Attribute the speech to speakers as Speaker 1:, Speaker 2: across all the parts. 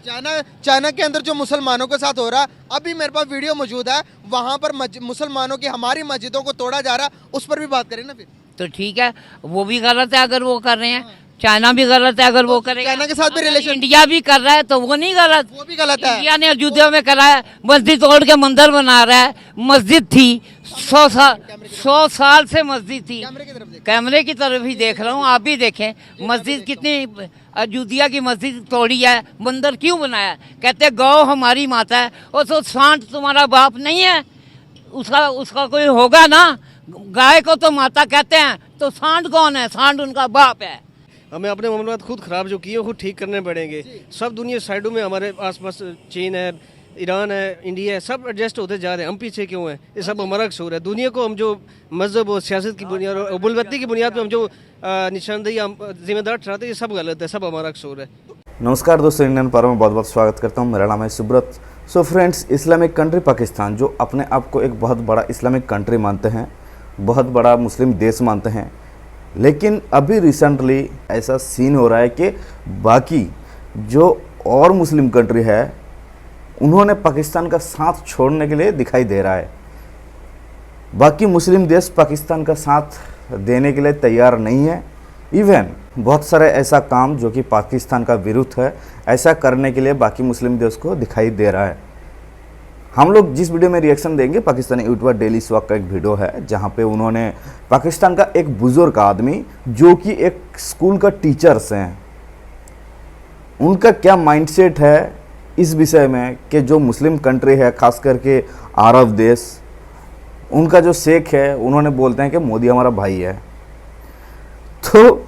Speaker 1: China के अंदर जो मुसलमानों के साथ हो रहा है, अभी मेरे पास वीडियो मौजूद है, वहां पर मुसलमानों की हमारी मस्जिदों को तोड़ा जा रहा है, उस पर भी बात करें ना फिर।
Speaker 2: तो ठीक है, वो भी गलत है अगर वो कर रहे हैं, चाइना भी गलत है अगर वो करेगा।
Speaker 1: चाइना के साथ भी रिलेशन,
Speaker 2: इंडिया भी कर रहा है तो वो नहीं गलत,
Speaker 1: वो भी गलत है।
Speaker 2: इंडिया ने अयोध्या में करा है, मस्जिद तोड़ के मंदिर बना रहा है। मस्जिद थी 100 साल से मस्जिद थी। कैमरे की तरफ ही देख रहा हूँ, आप भी देखें मस्जिद कितनी, अयोध्या की मस्जिद तोड़ी है, मंदिर क्यों बनाया? कहते गौ हमारी माता है, और तो सांड तुम्हारा बाप नहीं है, उसका कोई होगा ना। गाय को तो माता कहते हैं, तो सांड कौन है? सांड उनका बाप है।
Speaker 3: हमें अपने मामलात खुद ख़राब जो किए खुद ठीक करने पड़ेंगे। सब दुनिया साइडों में हमारे आसपास चीन है, ईरान है, इंडिया है, सब एडजस्ट होते जा रहे हैं। हम पीछे क्यों हैं? ये सब हमारा कसूर है। दुनिया को हम जो मजहब और सियासत की बुनियाद और बुलबत्ती की बुनियाद पर हम जो निशानदेही हम जिम्मेदार ठहराते हैं, ये सब गलत है, सब हमारा कसूर है।
Speaker 4: नमस्कार दोस्तों, इंडियन पावर में बहुत बहुत स्वागत करता हूं। मेरा नाम है Subrata. So friends, Islamic country Pakistan जो अपने आप को एक बहुत बड़ा इस्लामिक कंट्री मानते हैं, बहुत बड़ा मुस्लिम देश मानते हैं, लेकिन अभी रिसेंटली ऐसा सीन हो रहा है कि बाकी जो और मुस्लिम कंट्री है उन्होंने पाकिस्तान का साथ छोड़ने के लिए दिखाई दे रहा है। बाकी मुस्लिम देश पाकिस्तान का साथ देने के लिए तैयार नहीं है। इवन बहुत सारे ऐसा काम जो कि पाकिस्तान का विरुद्ध है, ऐसा करने के लिए बाकी मुस्लिम देश को दिखाई दे रहा है। हम लोग जिस वीडियो में रिएक्शन देंगे, पाकिस्तानी यूट्यूबर डेली स्वाग का एक वीडियो है जहां पे उन्होंने पाकिस्तान का एक बुजुर्ग आदमी जो कि एक स्कूल का टीचर्स हैं, उनका क्या माइंडसेट है इस विषय में कि जो मुस्लिम कंट्री है, खास करके अरब देश, उनका जो शेख है, उन्होंने बोलते हैं कि मोदी हमारा भाई है। तो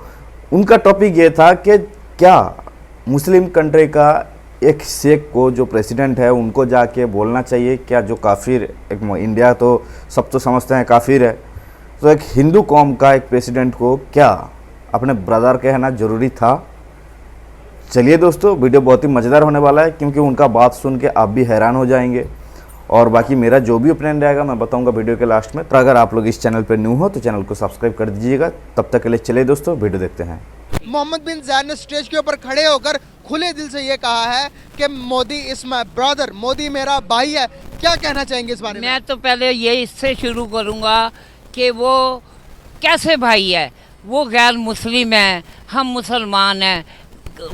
Speaker 4: उनका टॉपिक ये था कि क्या मुस्लिम कंट्री का एक शेख को, जो प्रेसिडेंट है, उनको जाके बोलना चाहिए क्या जो काफिर, एक इंडिया तो सब तो समझते हैं काफिर है, तो एक हिंदू कौम का एक प्रेसिडेंट को क्या अपने ब्रदर कहना ज़रूरी था? चलिए दोस्तों, वीडियो बहुत ही मज़ेदार होने वाला है क्योंकि उनका बात सुन के आप भी हैरान हो जाएंगे। और बाकी मेरा जो भी ओपिनियन रहेगा मैं बताऊंगा वीडियो के लास्ट में। तो अगर आप लोग इस चैनल पर न्यू हो तो चैनल को सब्सक्राइब कर दीजिएगा। तब तक के लिए चलिए दोस्तों, वीडियो देखते हैं।
Speaker 1: मोहम्मद बिन जायद ने स्टेज के ऊपर खड़े होकर खुले दिल से ये कहा है कि Modi is my brother, Modi मेरा भाई है। क्या कहना चाहेंगे इस बारे में?
Speaker 2: मैं तो पहले ये इससे शुरू करूंगा कि वो कैसे भाई है? वो गैर मुस्लिम है, हम मुसलमान हैं।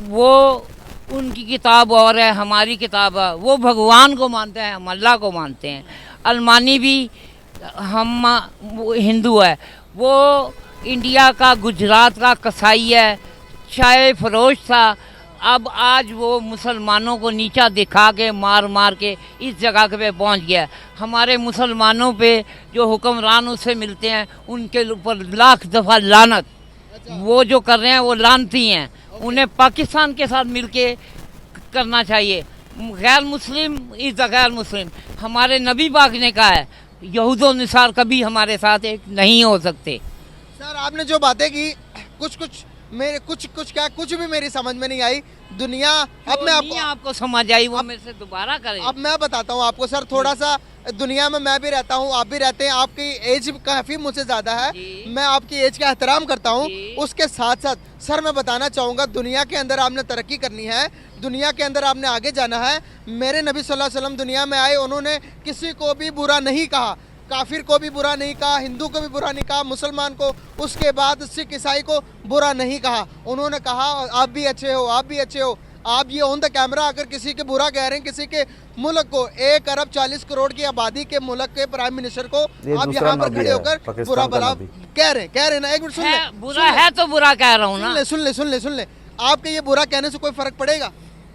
Speaker 2: वो उनकी किताब और है, हमारी किताब है। वो भगवान को मानते हैं, हम अल्लाह को मानते हैं। अलमानी भी हम हिंदू है। वो इंडिया का, गुजरात का कसाई है, चाय फरोश था। अब आज वो मुसलमानों को नीचा दिखा के, मार मार के इस जगह पे पहुंच गया। हमारे मुसलमानों पे जो हुक्मरान उससे मिलते हैं, उनके ऊपर लाख दफ़ा लानत। वो जो कर रहे हैं वो लानती हैं। उन्हें पाकिस्तान के साथ मिलके करना चाहिए। गैर मुस्लिम इज़ अ गैर मुस्लिम। हमारे नबी पाक ने कहा है, यहूदो निसार कभी हमारे साथ एक नहीं हो सकते।
Speaker 1: सर, आपने जो बातें की, कुछ भी मेरी समझ में नहीं आई। दुनिया, अब मैं
Speaker 2: आपको समझ आई वो मेरे से दोबारा करें।
Speaker 1: अब मैं बताता हूँ आपको सर, थोड़ा सा दुनिया में मैं भी रहता हूँ, आप भी रहते हैं। आपकी एज काफ़ी मुझसे ज़्यादा है, मैं आपकी एज का एहतराम करता हूँ। उसके साथ साथ सर मैं बताना चाहूँगा, दुनिया के अंदर आपने तरक्की करनी है, दुनिया के अंदर आपने आगे जाना है। मेरे नबी सल्लल्लाहु अलैहि वसल्लम दुनिया में आए, उन्होंने किसी को भी बुरा नहीं कहा, काफिर को भी बुरा नहीं कहा, हिंदू को भी बुरा नहीं कहा, मुसलमान को, उसके बाद सिख ईसाई को बुरा नहीं कहा। उन्होंने कहा आप भी अच्छे हो, आप भी अच्छे हो। आप ये ऑन द कैमरा अगर किसी के बुरा कह रहे हैं, किसी के मुल्क को, 1 अरब 40 करोड़ की आबादी के मुल्क के प्राइम मिनिस्टर को आप यहाँ पर खड़े होकर बुरा भला कह रहे हैं ना। एक मिनट सुन ले,
Speaker 2: बुरा है तो बुरा कह रहा हूँ ना।
Speaker 1: सुन ले। आपके ये बुरा कहने से कोई फर्क पड़ेगा?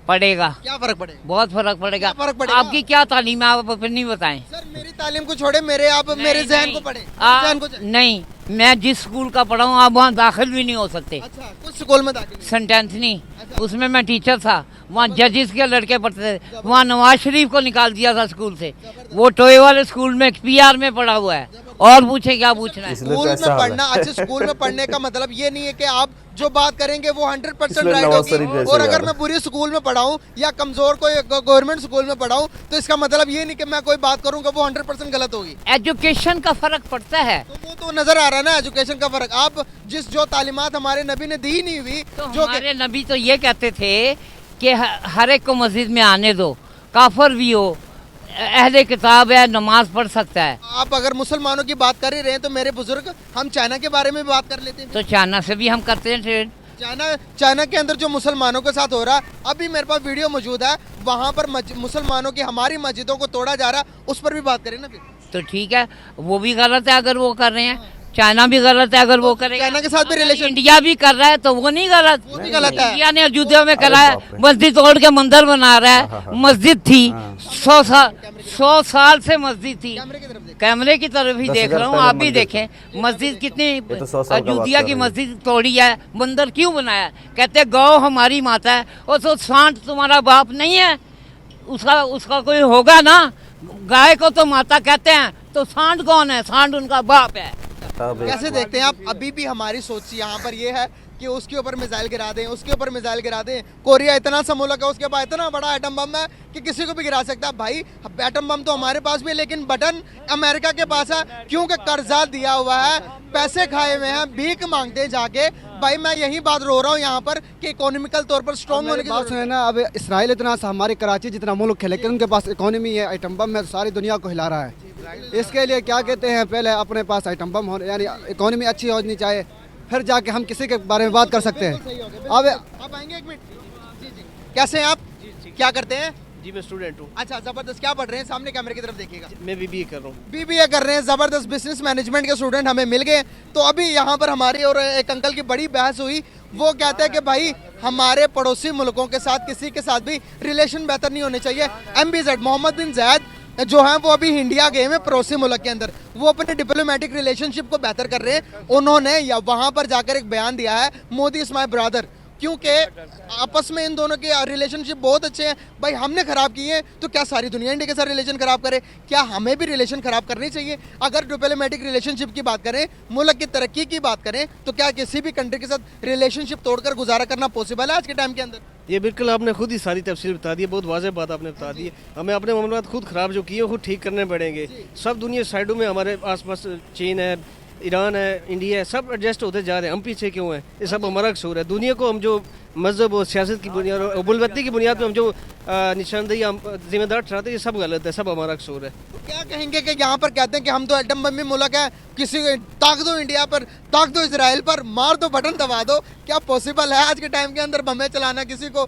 Speaker 2: पड़ेगा।
Speaker 1: क्या फर्क पड़ेगा?
Speaker 2: बहुत फर्क पड़ेगा।
Speaker 1: फर्क पड़ेगा।
Speaker 2: आपकी क्या तालीम है, आप अपनी बताएं।
Speaker 1: सर मेरी तालीम को छोड़े, मेरे जहन को पढ़े।
Speaker 2: नहीं, मैं जिस स्कूल का पढ़ा हूँ आप वहाँ दाखिल भी नहीं हो सकते।
Speaker 1: अच्छा, कुछ स्कूल में दाखिल?
Speaker 2: सेंटेंसनी, उसमें मैं टीचर था। वहाँ जजेस के लड़के पढ़ते थे। वहाँ नवाज शरीफ को निकाल दिया था स्कूल से। वो टोए वाले स्कूल में PR में पढ़ा हुआ है। और पूछे क्या पूछना है?
Speaker 1: स्कूल में पढ़ना, अच्छा स्कूल में पढ़ने का मतलब ये नहीं है कि आप जो बात करेंगे वो 100% राइट होगी। और अगर मैं बुरी स्कूल में पढ़ाऊं या कमजोर कोई गवर्नमेंट स्कूल में पढ़ाऊं, तो इसका मतलब ये नहीं कि मैं कोई बात करूंगा वो 100% गलत होगी।
Speaker 2: एजुकेशन का फर्क पड़ता है।
Speaker 1: तो वो तो नजर आ रहा है ना, एजुकेशन का फर्क। आप जो तालीमात हमारे नबी ने दी नहीं हुई,
Speaker 2: तो
Speaker 1: जो
Speaker 2: हमारे नबी तो ये कहते थे कि हर एक को मस्जिद में आने दो, काफर भी हो, अहले किताब है, नमाज पढ़ सकता है।
Speaker 1: आप अगर मुसलमानों की बात कर ही रहे हैं तो मेरे बुजुर्ग, हम चाइना के बारे में भी बात कर लेते हैं।
Speaker 2: तो चाइना से भी हम करते हैं ट्रेड।
Speaker 1: चाइना के अंदर जो मुसलमानों के साथ हो रहा है, अभी मेरे पास वीडियो मौजूद है, वहाँ पर मुसलमानों की हमारी मस्जिदों को तोड़ा जा रहा है, उस पर भी बात करें ना फिर।
Speaker 2: तो ठीक है, वो भी गलत है अगर वो कर रहे हैं, चाइना भी गलत है अगर वो करेगा।
Speaker 1: चाइना के साथ भी रिलेशन,
Speaker 2: इंडिया भी कर रहा है तो वो नहीं गलत,
Speaker 1: वो भी गलत है।
Speaker 2: इंडिया ने अयोध्या में करा है, मस्जिद तोड़ के मंदिर बना रहा है। मस्जिद थी 100 साल से मस्जिद थी, कैमरे की तरफ ही देख रहा हूँ, आप भी देखें मस्जिद कितनी, अयोध्या की मस्जिद तोड़ी है, मंदिर क्यों बनाया? कहते गौ हमारी माता है, और तो सांड तुम्हारा बाप नहीं है, उसका कोई होगा ना। गाय को तो माता कहते हैं, तो सांड कौन है? सांड उनका बाप है।
Speaker 1: कैसे देखते हैं आप? अभी भी हमारी सोच यहाँ पर ये है कि उसके ऊपर मिसाइल गिरा दें, उसके ऊपर मिसाइल गिरा दें। कोरिया इतना सा मुल्क है, उसके पास इतना बड़ा एटम बम है कि किसी को भी गिरा सकता है। भाई एटम बम तो हमारे पास भी है, लेकिन बटन अमेरिका के पास है, क्योंकि कर्जा दिया हुआ है, पैसे खाए हुए हैं, भीख मांगते हैं जाके। भाई मैं यही बात रो रहा हूँ यहाँ पर कि इकोनॉमिकल तौर पर स्ट्रॉन्ग होने की
Speaker 5: बात सुने ना। अब इसराइल इतना सा हमारे कराची जितना मुल्क है, लेकिन उनके पास इकोनॉमी है, एटम बम है, सारी दुनिया को हिला रहा है। इसके लिए क्या कहते हैं, पहले अपने पास एटम बम होने, यानी इकोनॉमी अच्छी होनी चाहिए, फिर जाके हम किसी के बारे में बात कर सकते हैं। अब
Speaker 1: आप आएंगे एक मिनट? जी जी, कैसे हैं आप? क्या करते हैं?
Speaker 3: जी मैं स्टूडेंट हूँ।
Speaker 1: अच्छा, जबरदस्त। क्या पढ़ रहे हैं? सामने कैमरे की तरफ देखिएगा।
Speaker 3: मैं बीबीए कर रहा हूँ।
Speaker 1: बीबीए कर रहे हैं, जबरदस्त। बिजनेस मैनेजमेंट के स्टूडेंट हमें मिल गए। तो अभी यहाँ पर हमारी और एक अंकल की बड़ी बहस हुई। वो कहते हैं कि भाई हमारे पड़ोसी मुल्कों के साथ किसी के साथ भी रिलेशन बेहतर नहीं होने चाहिए। MBZ मोहम्मद बिन जायद जो है वो अभी इंडिया गए हैं पड़ोसी मुल्क के अंदर, वो अपने डिप्लोमेटिक रिलेशनशिप को बेहतर कर रहे हैं। उन्होंने या वहाँ पर जाकर एक बयान दिया है, मोदी इज माय ब्रदर, क्योंकि आपस में इन दोनों के रिलेशनशिप बहुत अच्छे हैं। भाई हमने खराब किए तो क्या सारी दुनिया इंडिया के साथ रिलेशन खराब करे? क्या हमें भी रिलेशन खराब करनी चाहिए? अगर डिप्लोमेटिक रिलेशनशिप की बात करें, मुल्क की तरक्की की बात करें, तो क्या किसी भी कंट्री के साथ रिलेशनशिप तोड़कर गुजारा करना पॉसिबल है आज के टाइम के अंदर?
Speaker 3: ये बिल्कुल आपने खुद ही सारी तफसील बता दी है, बहुत वाज़ेह बात आपने बता दी है। हमें अपने मामलात खुद ख़राब जो किए खुद ठीक करने पड़ेंगे। सब दुनिया साइडों में हमारे आसपास चीन है, ईरान है, इंडिया है, सब एडजस्ट होते जा रहे हैं। हम पीछे क्यों हैं? ये सब हमारा कसूर है। दुनिया को हम जो मजहब और सियासत की बुनियाद और बुलवत्ती की बुनियाद पर हम जो निशानदेही हम जिम्मेदार ठहराते हैं, ये सब गलत है, सब हमारा कसूर है।
Speaker 1: तो क्या कहेंगे कि यहाँ पर कहते हैं कि हम तो एटम बम मुल्क है, किसी को ताक दो इंडिया पर, ताक दो इसराइल पर, मार दो, बटन दबा दो। क्या पॉसिबल है आज के टाइम के अंदर बमें चलाना, किसी को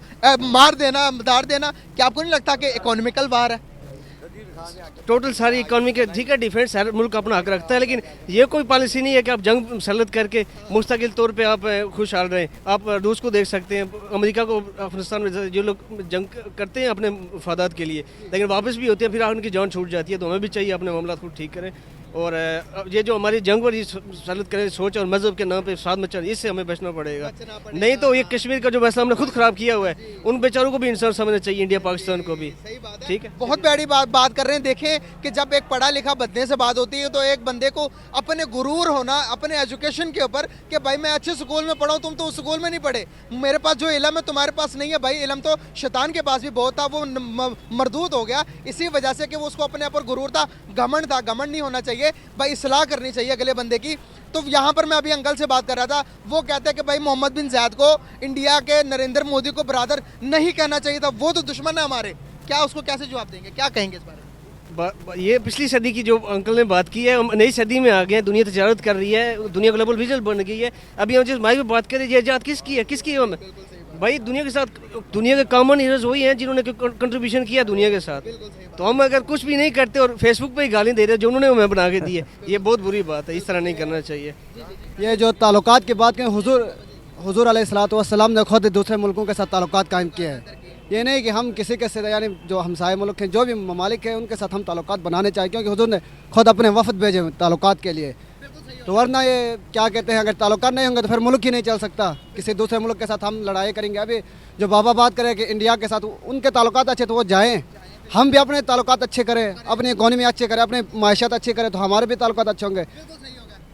Speaker 1: मार देना, दार देना? क्या आपको नहीं लगता कि इकोनॉमिकल वार है?
Speaker 3: टोटल सारी इकॉनमी के ठीक है, डिफेंस हर मुल्क अपना हक रखता है, लेकिन ये कोई पॉलिसी नहीं है कि आप जंग मुसल्लत करके मुस्तकिल तौर पे आप खुशहाल रहें। आप रूस को देख सकते हैं, अमेरिका को, अफगानिस्तान में जो लोग जंग करते हैं अपने मफादात के लिए, लेकिन वापस भी होते हैं, फिर उनकी जान छूट जाती है। तो हमें भी चाहिए अपने मामला को ठीक करें, और ये जो हमारी जंग वाली सल्लत करें सोच और मजहब के नाम पे साथ में चल, इससे हमें बचना पड़ेगा। नहीं तो ये कश्मीर का जो फैसला हमने खुद खराब किया हुआ है, उन बेचारों को भी इंसान समझना चाहिए, इंडिया पाकिस्तान को भी। ठीक है,
Speaker 1: बहुत बड़ी बात कर रहे हैं। देखें कि जब एक पढ़ा लिखा बंदे से बात होती है तो एक बंदे को अपने गुरूर होना अपने एजुकेशन के ऊपर कि भाई मैं अच्छे स्कूल में पढ़ा हूं, तुम तो उस स्कूल में नहीं पढ़े, मेरे पास जो इल्म है तुम्हारे पास नहीं है। भाई इल्म तो शैतान के पास भी बहुत था, वो मरदूद हो गया इसी वजह से कि वो उसको अपने ऊपर गुरूर था, घमंड था। घमंड नहीं होना चाहिए भाई, इस्लाह करनी चाहिए अगले बंदे की। तो यहाँ पर मैं अभी अंकल से बात कर रहा था, वो कहते हैं कि भाई मोहम्मद बिन जायद को इंडिया के नरेंद्र मोदी को ब्रदर नहीं कहना चाहिए था, वो तो दुश्मन है हमारे। क्या उसको कैसे जवाब देंगे, क्या कहेंगे इस बारे में?
Speaker 3: ये पिछली सदी की जो अंकल ने बात की है, हम नई सदी में आ गए हैं, दुनिया तजारत कर रही है, दुनिया ग्लोबल विजन बन गई है। अभी हम जिस माई में बात करें, ये आजाद किसकी है, किसकी है? हम भाई दुनिया के साथ, दुनिया के कॉमन हीरोज वही हैं जिन्होंने कंट्रीब्यूशन किया दुनिया के साथ। तो हम अगर कुछ भी नहीं करते और फेसबुक पे ही गाली दे रहे जो उन्होंने हमें बना के दी है, ये बहुत बुरी बात है, इस तरह नहीं करना चाहिए।
Speaker 5: ये जो ताल्लुकात की बात करें, हुजूर अलैहिस्सलातु वस्सलाम ने खुद दूसरे मुल्कों के साथ ताल्लुकात कायम किए हैं। ये नहीं कि हम किसी के साथ, यानी जो हमसाए मुल्क हैं, जो भी ममालिक हैं, उनके साथ हम ताल्लुकात बनाने चाहिए, क्योंकि हुजूर ने खुद अपने वफद भेजे ताल्लुकात के लिए। तो वरना ये क्या कहते हैं, अगर ताल्लुकात नहीं होंगे तो फिर मुल्क ही नहीं चल सकता। किसी दूसरे मुल्क के साथ हम लड़ाई करेंगे। अभी जो बाबा बात करें कि इंडिया के साथ उनके ताल्लुकात अच्छे, तो वो जाएँ, हम भी अपने ताल्लुकात अच्छे करें, अपनी इकॉनमी अच्छे करें, अपनी मायशत अच्छी करें, तो हमारे भी ताल्लुकात अच्छे होंगे।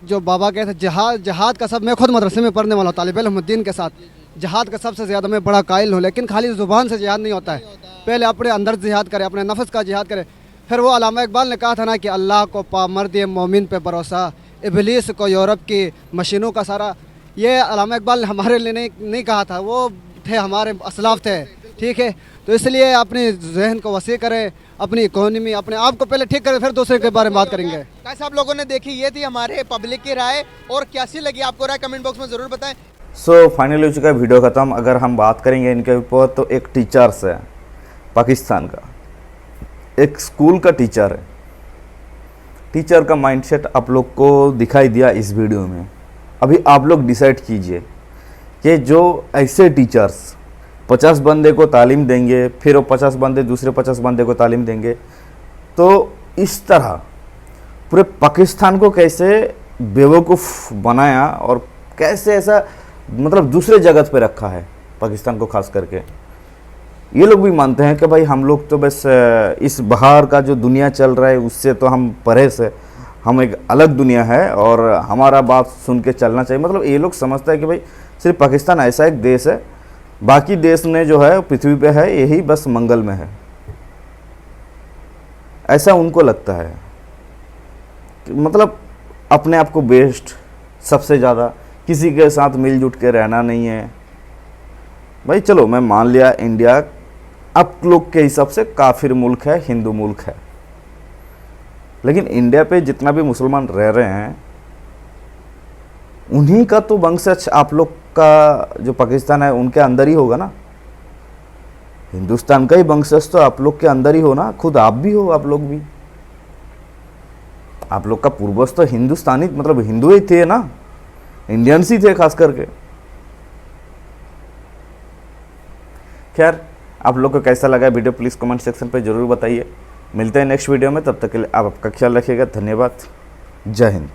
Speaker 5: जो बाबा कहते हैं जहाद का सब, मैं खुद मदरसे में पढ़ने वाला हूँ, तालिब इल्म उद्दीन के साथ, जहाद का सबसे ज़्यादा मैं बड़ा कायल हूँ, लेकिन खाली ज़ुबान से जिहाद नहीं होता है। पहले अपने अंदर जिहाद करें, अपने नफ्स का जिहाद करें। फिर वो अल्लामा इकबाल ने कहा था ना कि अल्लाह को पा मर्द मोमिन पे भरोसा, इबलीस को यूरोप की मशीनों का सारा। ये अल्लामा इकबाल ने हमारे लिए नहीं कहा था, वो थे, हमारे असलाफ थे, ठीक है। तो इसलिए अपने जहन को वसी करें, अपनी इकोनॉमी, अपने आप को पहले ठीक करें, फिर दूसरे के बारे में बात करेंगे।
Speaker 1: कैसे आप लोगों ने देखी, ये थी हमारे पब्लिक की राय, और कैसी लगी आपको राय कमेंट बॉक्स में ज़रूर बताएं।
Speaker 4: सो फाइनली हो चुका है वीडियो ख़त्म। अगर हम बात करेंगे इनके ऊपर, तो एक टीचर्स है पाकिस्तान का, एक स्कूल का टीचर है। टीचर का माइंडसेट आप लोग को दिखाई दिया इस वीडियो में। अभी आप लोग डिसाइड कीजिए कि जो ऐसे टीचर्स 50 बंदे को तालीम देंगे, फिर वो 50 बंदे दूसरे 50 बंदे को तालीम देंगे, तो इस तरह पूरे पाकिस्तान को कैसे बेवकूफ़ बनाया और कैसे ऐसा मतलब दूसरे जगत पे रखा है पाकिस्तान को खास करके। ये लोग भी मानते हैं कि भाई हम लोग तो बस इस बाहर का जो दुनिया चल रहा है उससे तो हम परे से, हम एक अलग दुनिया है और हमारा बात सुन के चलना चाहिए। मतलब ये लोग समझते हैं कि भाई सिर्फ पाकिस्तान ऐसा एक देश है, बाकी देश ने जो है पृथ्वी पे है यही बस मंगल में है, ऐसा उनको लगता है। मतलब अपने आप को बेस्ट, सबसे ज़्यादा, किसी के साथ मिलजुल के रहना नहीं है। भाई चलो मैं मान लिया इंडिया आप लोग के हिसाब से काफिर मुल्क है, हिंदू मुल्क है, लेकिन इंडिया पे जितना भी मुसलमान रह रहे हैं उन्हीं का तो वंशज आप लोग का जो पाकिस्तान है उनके अंदर ही होगा ना। हिंदुस्तान का ही वंशज तो आप लोग के अंदर ही हो ना, खुद आप भी हो, आप लोग भी, आप लोग का पूर्वज तो हिंदुस्तानी मतलब हिंदू ही थे ना, इंडियंस ही थे खास करके। खैर आप लोग को कैसा लगा वीडियो प्लीज़ कमेंट सेक्शन पे ज़रूर बताइए। मिलते हैं नेक्स्ट वीडियो में, तब तक के लिए आप आपका ख्याल रखिएगा। धन्यवाद, जय हिंद।